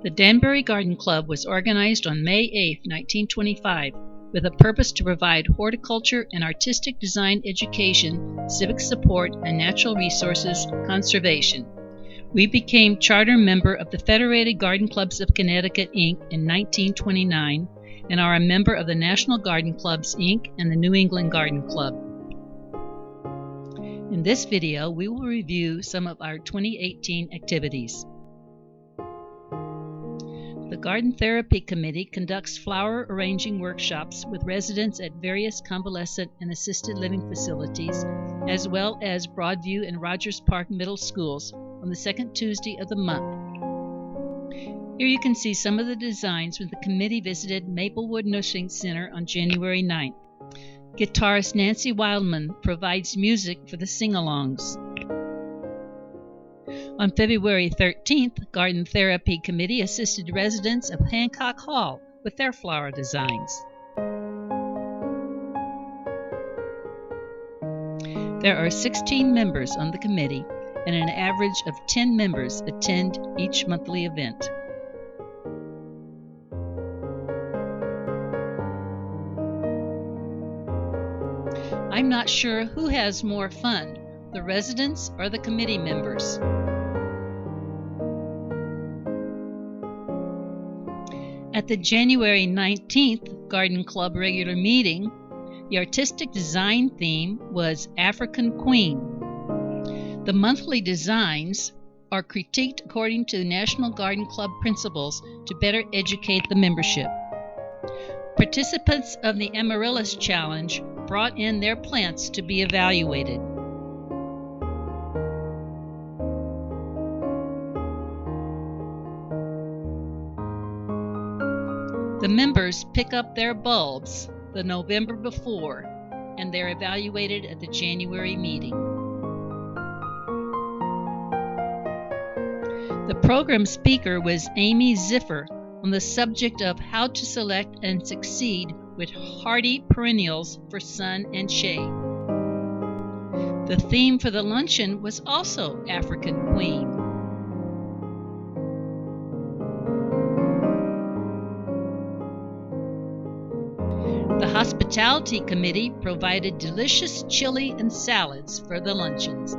The Danbury Garden Club was organized on May 8, 1925, with a purpose to provide horticulture and artistic design education, civic support, and natural resources conservation. We became charter member of the Federated Garden Clubs of Connecticut, Inc. in 1929 and are a member of the National Garden Clubs, Inc. and the New England Garden Club. In this video, we will review some of our 2018 activities. The Garden Therapy Committee conducts flower arranging workshops with residents at various convalescent and assisted living facilities, as well as Broadview and Rogers Park Middle Schools on the second Tuesday of the month. Here you can see some of the designs when the committee visited Maplewood Nursing Center on January 9th. Guitarist Nancy Wildman provides music for the sing-alongs. On February 13th, Garden Therapy Committee assisted residents of Hancock Hall with their flower designs. There are 16 members on the committee, and an average of 10 members attend each monthly event. I'm not sure who has more fun, the residents or the committee members. At the January 19th Garden Club regular meeting, the artistic design theme was African Queen. The monthly designs are critiqued according to the National Garden Club principles to better educate the membership. Participants of the Amaryllis Challenge brought in their plants to be evaluated. The members pick up their bulbs the November before, and they're evaluated at the January meeting. The program speaker was Amy Ziffer on the subject of how to select and succeed with hardy perennials for sun and shade. The theme for the luncheon was also African Queen. The Hospitality Committee provided delicious chili and salads for the luncheons.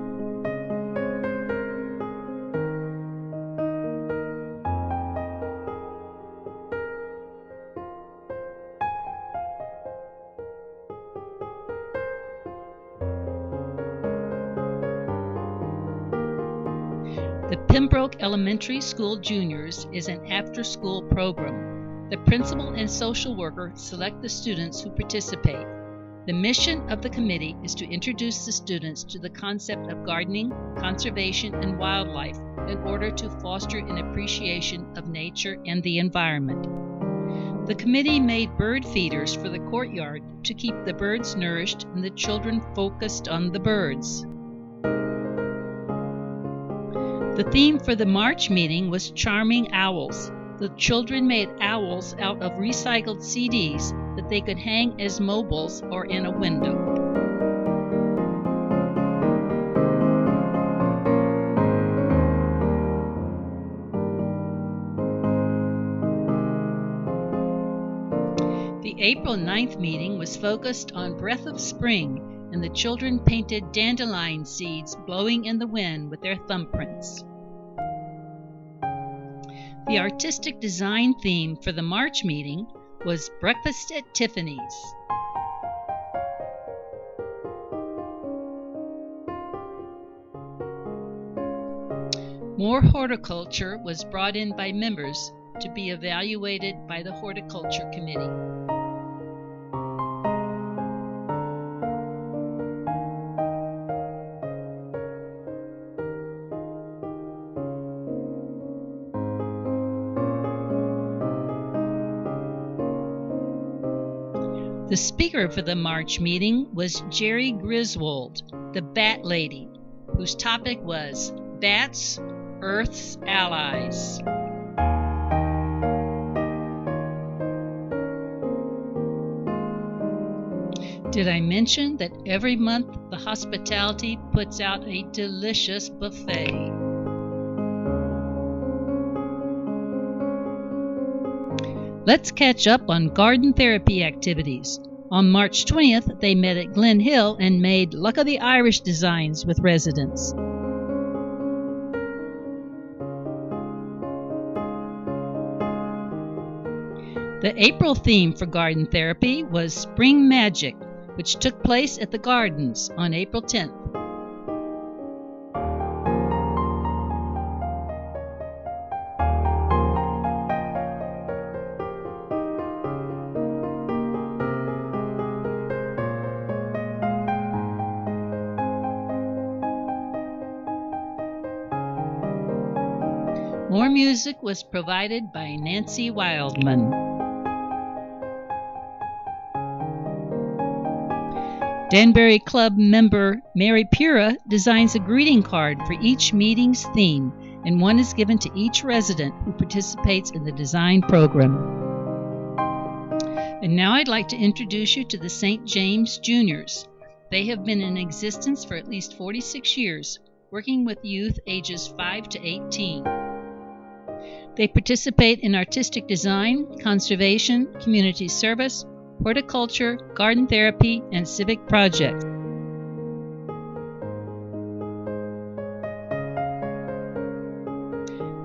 The Pembroke Elementary School Juniors is an after-school program. The principal and social worker select the students who participate. The mission of the committee is to introduce the students to the concept of gardening, conservation, and wildlife in order to foster an appreciation of nature and the environment. The committee made bird feeders for the courtyard to keep the birds nourished and the children focused on the birds. The theme for the March meeting was Charming Owls. The children made owls out of recycled CDs that they could hang as mobiles or in a window. The April 9th meeting was focused on Breath of Spring, and the children painted dandelion seeds blowing in the wind with their thumbprints. The artistic design theme for the March meeting was Breakfast at Tiffany's. More horticulture was brought in by members to be evaluated by the Horticulture Committee. The speaker for the March meeting was Jerry Griswold, the Bat Lady, whose topic was Bats, Earth's Allies. Did I mention that every month the hospitality puts out a delicious buffet? Let's catch up on garden therapy activities. On March 20th, they met at Glen Hill and made Luck of the Irish designs with residents. The April theme for garden therapy was Spring Magic, which took place at the Gardens on April 10th. More music was provided by Nancy Wildman. Danbury Club member Mary Pura designs a greeting card for each meeting's theme, and one is given to each resident who participates in the design program. And now I'd like to introduce you to the St. James Juniors. They have been in existence for at least 46 years, working with youth ages 5 to 18. They participate in artistic design, conservation, community service, horticulture, garden therapy, and civic projects.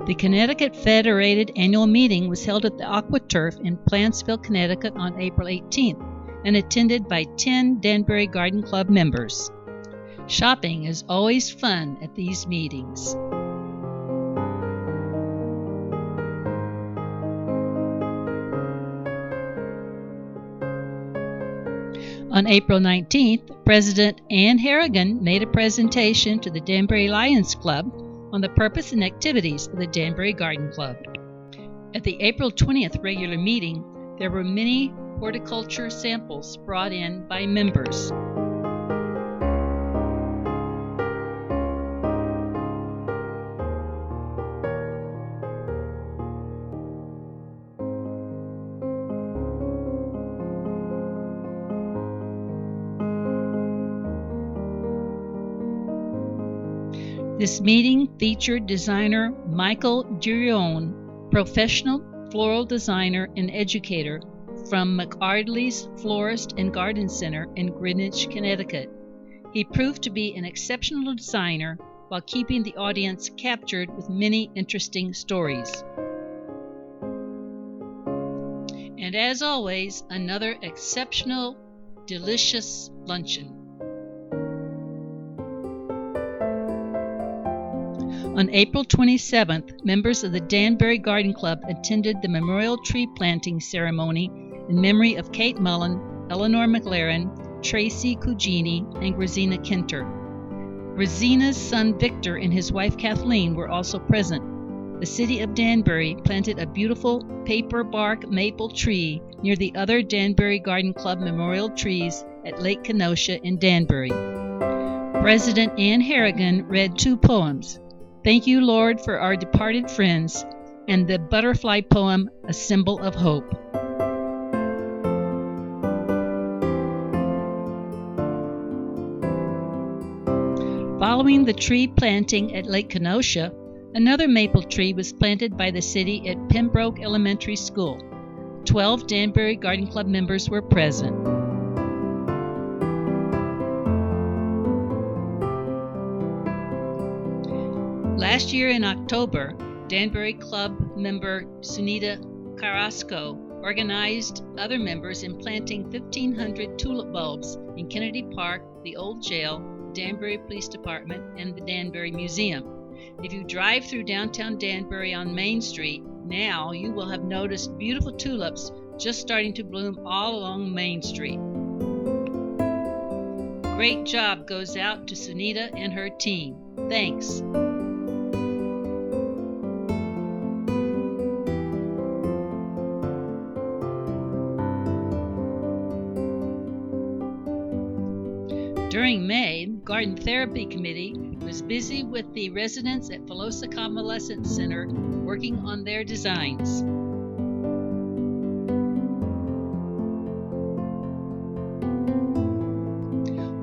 The Connecticut Federated Annual Meeting was held at the AquaTurf in Plantsville, Connecticut on April 18th and attended by 10 Danbury Garden Club members. Shopping is always fun at these meetings. On April 19th, President Ann Harrigan made a presentation to the Danbury Lions Club on the purpose and activities of the Danbury Garden Club. At the April 20th regular meeting, there were many horticulture samples brought in by members. This meeting featured designer Michael Durion, professional floral designer and educator from McArdley's Florist and Garden Center in Greenwich, Connecticut. He proved to be an exceptional designer while keeping the audience captured with many interesting stories. And as always, another exceptional, delicious luncheon. On April 27th, members of the Danbury Garden Club attended the memorial tree planting ceremony in memory of Kate Mullen, Eleanor McLaren, Tracy Cugini, and Grazina Kinter. Grazina's son Victor and his wife Kathleen were also present. The city of Danbury planted a beautiful paper bark maple tree near the other Danbury Garden Club memorial trees at Lake Kenosha in Danbury. President Ann Harrigan read 2 poems, Thank You, Lord, for Our Departed Friends, and the butterfly poem, A Symbol of Hope. Following the tree planting at Lake Kenosha, another maple tree was planted by the city at Pembroke Elementary School. 12 Danbury Garden Club members were present. Last year in October, Danbury Club member Sunita Carrasco organized other members in planting 1,500 tulip bulbs in Kennedy Park, the Old Jail, Danbury Police Department, and the Danbury Museum. If you drive through downtown Danbury on Main Street, now you will have noticed beautiful tulips just starting to bloom all along Main Street. Great job goes out to Sunita and her team. Thanks. During May, the Garden Therapy Committee was busy with the residents at Filosa Convalescent Center working on their designs.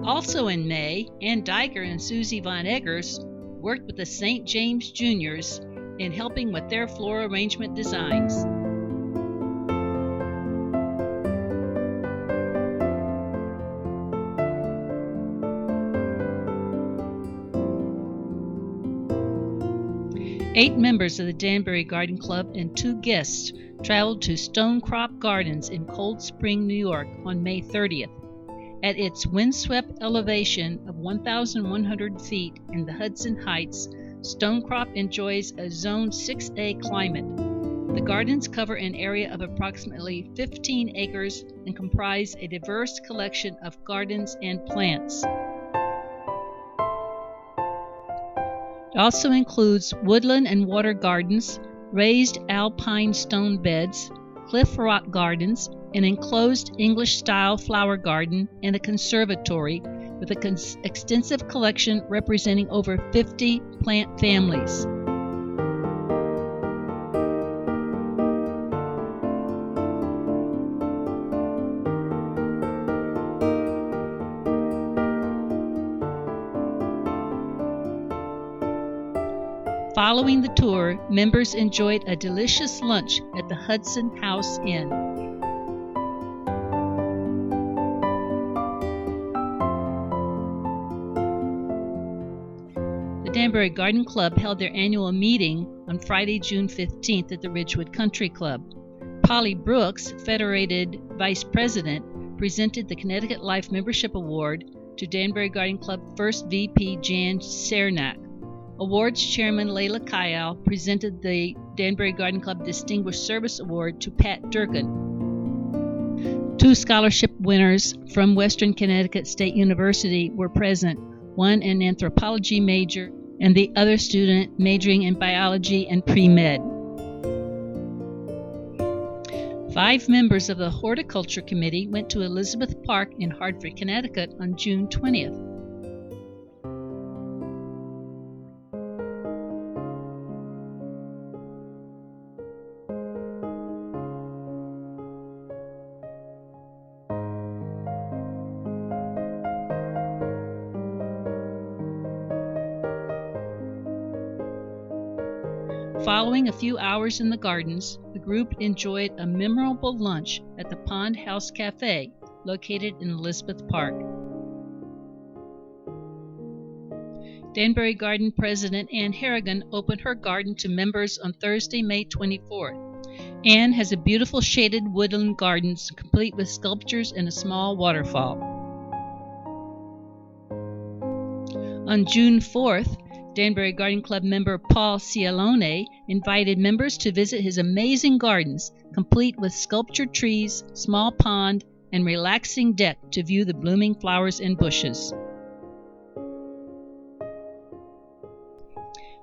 Also in May, Ann Diker and Susie Von Eggers worked with the St. James Juniors in helping with their floral arrangement designs. 8 members of the Danbury Garden Club and 2 guests traveled to Stonecrop Gardens in Cold Spring, New York on May 30th. At its windswept elevation of 1,100 feet in the Hudson Heights, Stonecrop enjoys a Zone 6A climate. The gardens cover an area of approximately 15 acres and comprise a diverse collection of gardens and plants. It also includes woodland and water gardens, raised alpine stone beds, cliff rock gardens, an enclosed English-style flower garden, and a conservatory with an extensive collection representing over 50 plant families. Following the tour, members enjoyed a delicious lunch at the Hudson House Inn. The Danbury Garden Club held their annual meeting on Friday, June 15th at the Ridgewood Country Club. Polly Brooks, Federated Vice President, presented the Connecticut Life Membership Award to Danbury Garden Club First VP Jan Cernak. Awards Chairman Layla Kyle presented the Danbury Garden Club Distinguished Service Award to Pat Durkin. 2 scholarship winners from Western Connecticut State University were present, one an anthropology major and the other student majoring in biology and pre-med. 5 members of the Horticulture Committee went to Elizabeth Park in Hartford, Connecticut on June 20th. Following a few hours in the gardens, the group enjoyed a memorable lunch at the Pond House Cafe, located in Elizabeth Park. Danbury Garden President Ann Harrigan opened her garden to members on Thursday, May 24th. Ann has a beautiful shaded woodland garden complete with sculptures and a small waterfall. On June 4th, Danbury Garden Club member Paul Cialone invited members to visit his amazing gardens, complete with sculptured trees, small pond, and relaxing deck to view the blooming flowers and bushes.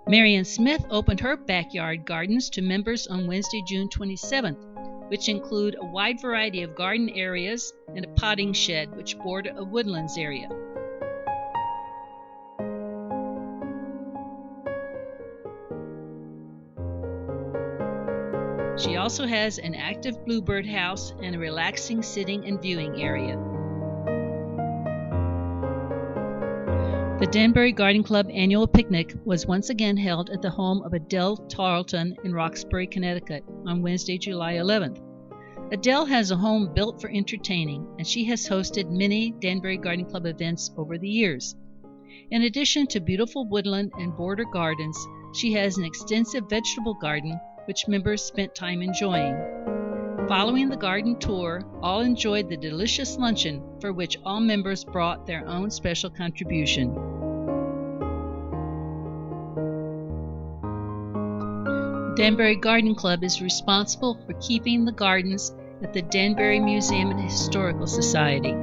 Marian Smith opened her backyard gardens to members on Wednesday, June 27th, which include a wide variety of garden areas and a potting shed which border a woodlands area. She also has an active bluebird house and a relaxing sitting and viewing area. The Danbury Garden Club annual picnic was once again held at the home of Adele Tarleton in Roxbury, Connecticut on Wednesday, July 11th. Adele has a home built for entertaining, and she has hosted many Danbury Garden Club events over the years. In addition to beautiful woodland and border gardens, she has an extensive vegetable garden which members spent time enjoying. Following the garden tour, all enjoyed the delicious luncheon for which all members brought their own special contribution. The Danbury Garden Club is responsible for keeping the gardens at the Danbury Museum and Historical Society.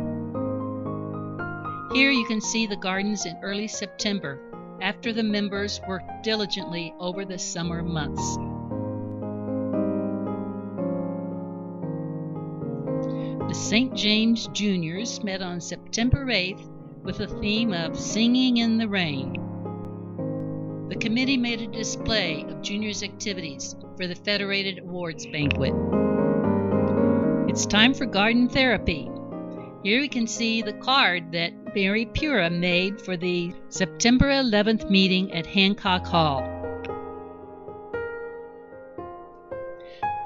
Here you can see the gardens in early September, after the members worked diligently over the summer months. The St. James Juniors met on September 8th with the theme of Singing in the Rain. The committee made a display of juniors' activities for the Federated Awards Banquet. It's time for garden therapy. Here we can see the card that Mary Pura made for the September 11th meeting at Hancock Hall.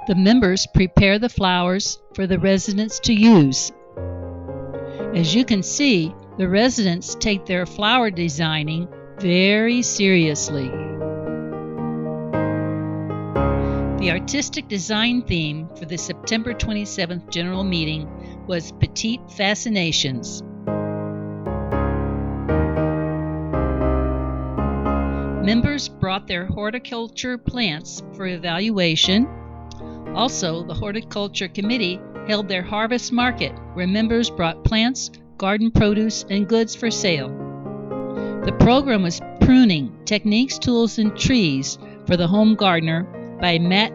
The members prepare the flowers for the residents to use. As you can see, the residents take their flower designing very seriously. The artistic design theme for the September 27th general meeting was Petite Fascinations. Members brought their horticulture plants for evaluation. Also, the Horticulture Committee held their harvest market, where members brought plants, garden produce, and goods for sale. The program was Pruning, Techniques, Tools, and Trees for the Home Gardener by Matt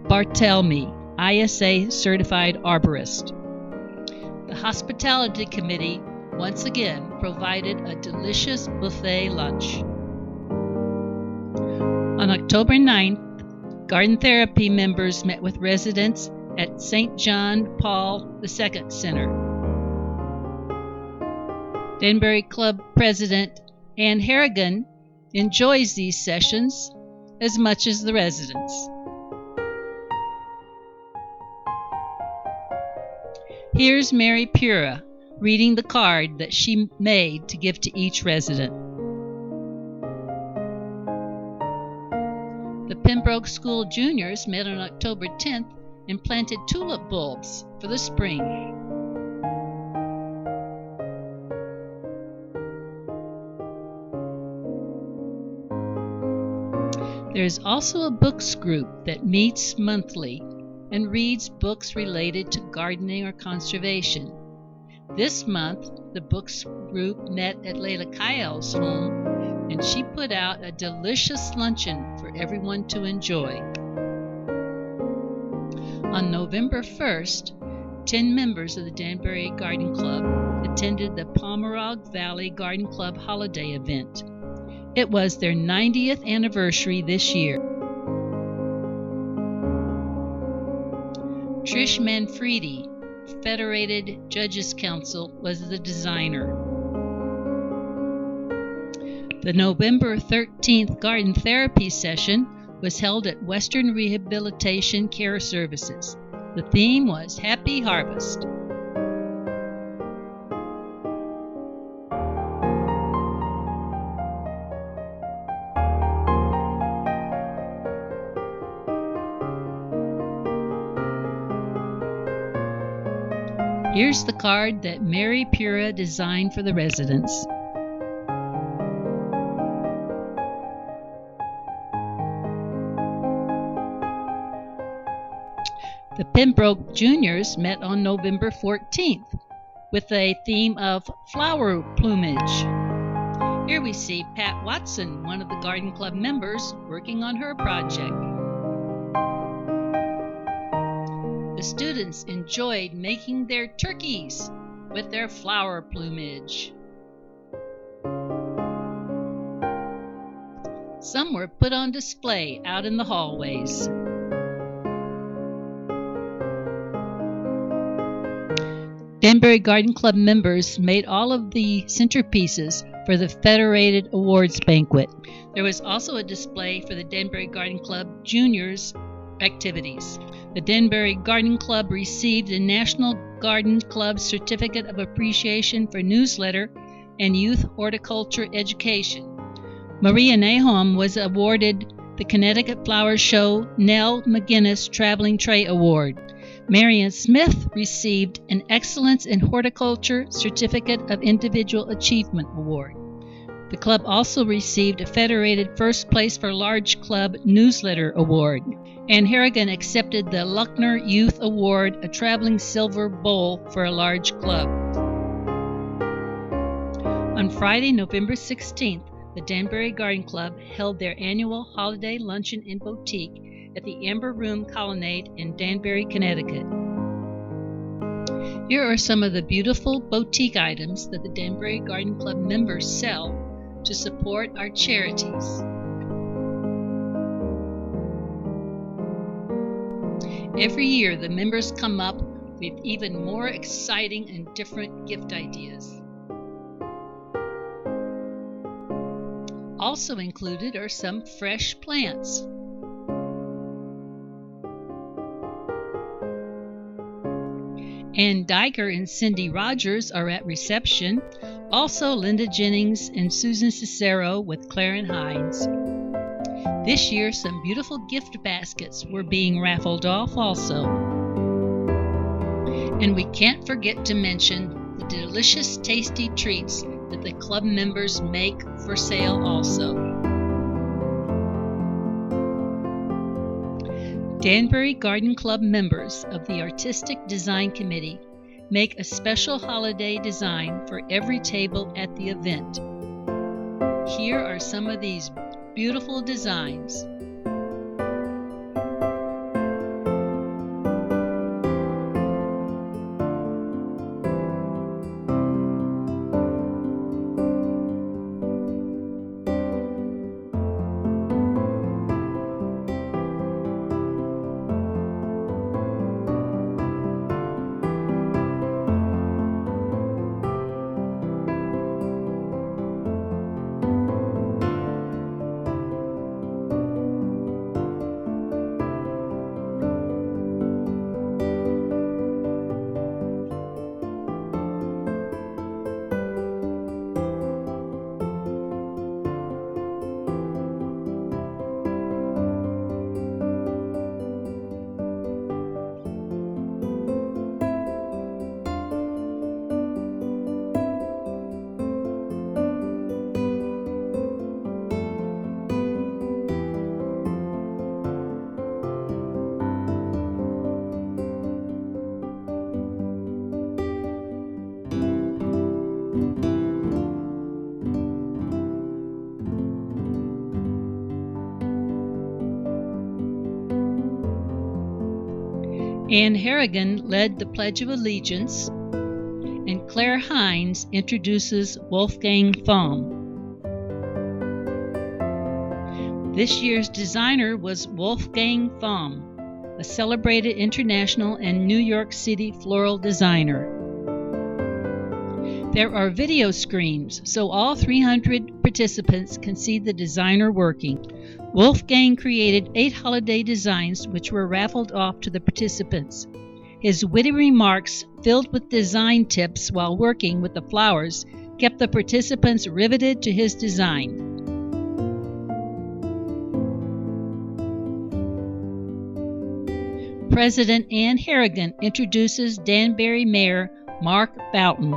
Bartelme, ISA Certified Arborist. The Hospitality Committee once again provided a delicious buffet lunch. On October 9th, Garden Therapy members met with residents at St. John Paul II Center. Danbury Club President Ann Harrigan enjoys these sessions as much as the residents. Here's Mary Pura reading the card that she made to give to each resident. The Pembroke School juniors met on October 10th and planted tulip bulbs for the spring. There is also a books group that meets monthly and reads books related to gardening or conservation. This month, the books group met at Layla Kyle's home, and she put out a delicious luncheon for everyone to enjoy. On November 1st, 10 members of the Danbury Garden Club attended the Pomerog Valley Garden Club holiday event. It was their 90th anniversary this year. Trish Manfredi, Federated Judges Council, was the designer. The November 13th Garden Therapy session was held at Western Rehabilitation Care Services. The theme was Happy Harvest. Here's the card that Mary Pura designed for the residents. The Pembroke Juniors met on November 14th with a theme of flower plumage. Here we see Pat Watson, one of the Garden Club members, working on her project. The students enjoyed making their turkeys with their flower plumage. Some were put on display out in the hallways. Danbury Garden Club members made all of the centerpieces for the Federated Awards Banquet. There was also a display for the Danbury Garden Club Juniors activities. The Danbury Garden Club received the National Garden Club Certificate of Appreciation for Newsletter and Youth Horticulture Education. Maria Nahom was awarded the Connecticut Flower Show Nell McGinnis Traveling Tray Award. Marian Smith received an Excellence in Horticulture Certificate of Individual Achievement Award. The club also received a Federated First Place for Large Club Newsletter Award. Ann Harrigan accepted the Luckner Youth Award, a traveling silver bowl for a large club. On Friday, November 16th, the Danbury Garden Club held their annual holiday luncheon and boutique at the Amber Room Colonnade in Danbury, Connecticut. Here are some of the beautiful boutique items that the Danbury Garden Club members sell to support our charities. Every year, the members come up with even more exciting and different gift ideas. Also included are some fresh plants. Ann Diker and Cindy Rogers are at reception. Also Linda Jennings and Susan Cicero with Claren Hines. This year, some beautiful gift baskets were being raffled off also. And we can't forget to mention the delicious, tasty treats that the club members make for sale also. Danbury Garden Club members of the Artistic Design Committee make a special holiday design for every table at the event. Here are some of these beautiful designs. Anne Harrigan led the Pledge of Allegiance, and Claire Hines introduces Wolfgang Thom. This year's designer was Wolfgang Thom, a celebrated international and New York City floral designer. There are video screens, so all 300 participants can see the designer working. Wolfgang created 8 holiday designs which were raffled off to the participants. His witty remarks, filled with design tips while working with the flowers, kept the participants riveted to his design. President Anne Harrigan introduces Danbury Mayor Mark Boughton.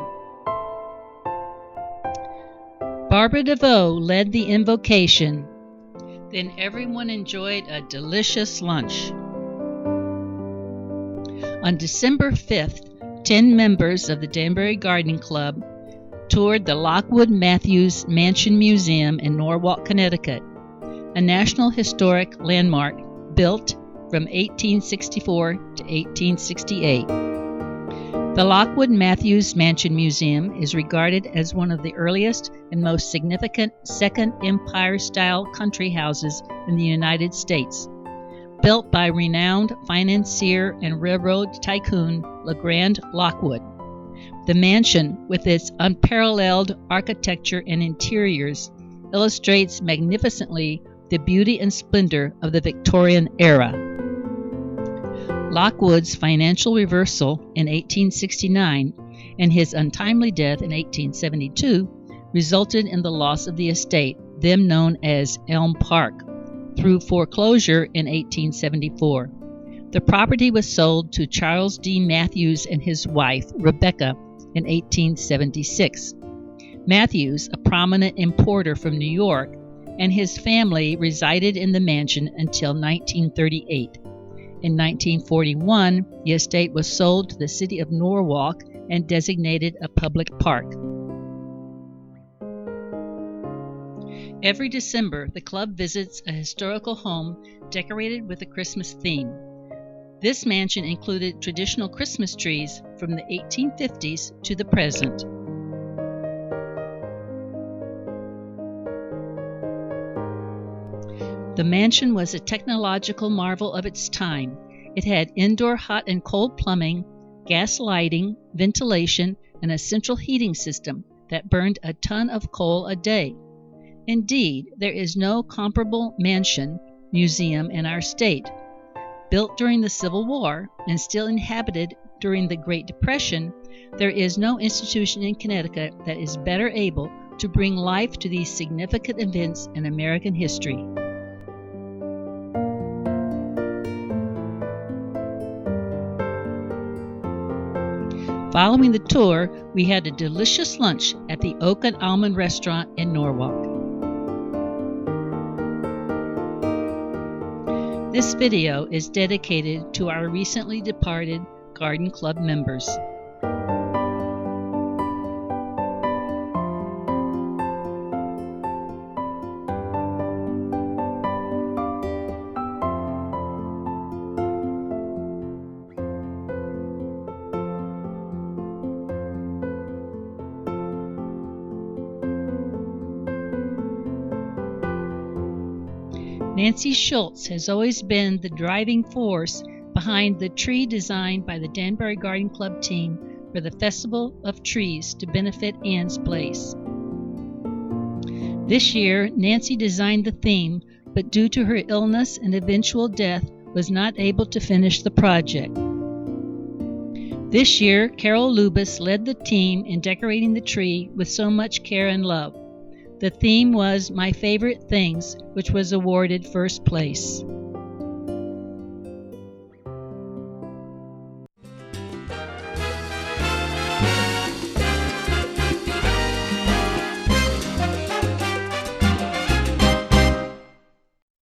Barbara DeVoe led the invocation. Then everyone enjoyed a delicious lunch. On December 5th, 10 members of the Danbury Garden Club toured the Lockwood Matthews Mansion Museum in Norwalk, Connecticut, a National Historic Landmark built from 1864 to 1868. The Lockwood Matthews Mansion Museum is regarded as one of the earliest and most significant Second Empire-style country houses in the United States, built by renowned financier and railroad tycoon LeGrand Lockwood. The mansion, with its unparalleled architecture and interiors, illustrates magnificently the beauty and splendor of the Victorian era. Lockwood's financial reversal in 1869 and his untimely death in 1872 resulted in the loss of the estate, then known as Elm Park, through foreclosure in 1874. The property was sold to Charles D. Matthews and his wife, Rebecca, in 1876. Matthews, a prominent importer from New York, and his family resided in the mansion until 1938. In 1941, the estate was sold to the city of Norwalk and designated a public park. Every December, the club visits a historical home decorated with a Christmas theme. This mansion included traditional Christmas trees from the 1850s to the present. The mansion was a technological marvel of its time. It had indoor hot and cold plumbing, gas lighting, ventilation, and a central heating system that burned a ton of coal a day. Indeed, there is no comparable mansion museum in our state. Built during the Civil War and still inhabited during the Great Depression, there is no institution in Connecticut that is better able to bring life to these significant events in American history. Following the tour, we had a delicious lunch at the Oak and Almond restaurant in Norwalk. This video is dedicated to our recently departed Garden Club members. Nancy Schultz has always been the driving force behind the tree designed by the Danbury Garden Club team for the Festival of Trees to benefit Ann's Place. This year, Nancy designed the theme, but due to her illness and eventual death, was not able to finish the project. This year, Carol Lubis led the team in decorating the tree with so much care and love. The theme was My Favorite Things, which was awarded first place.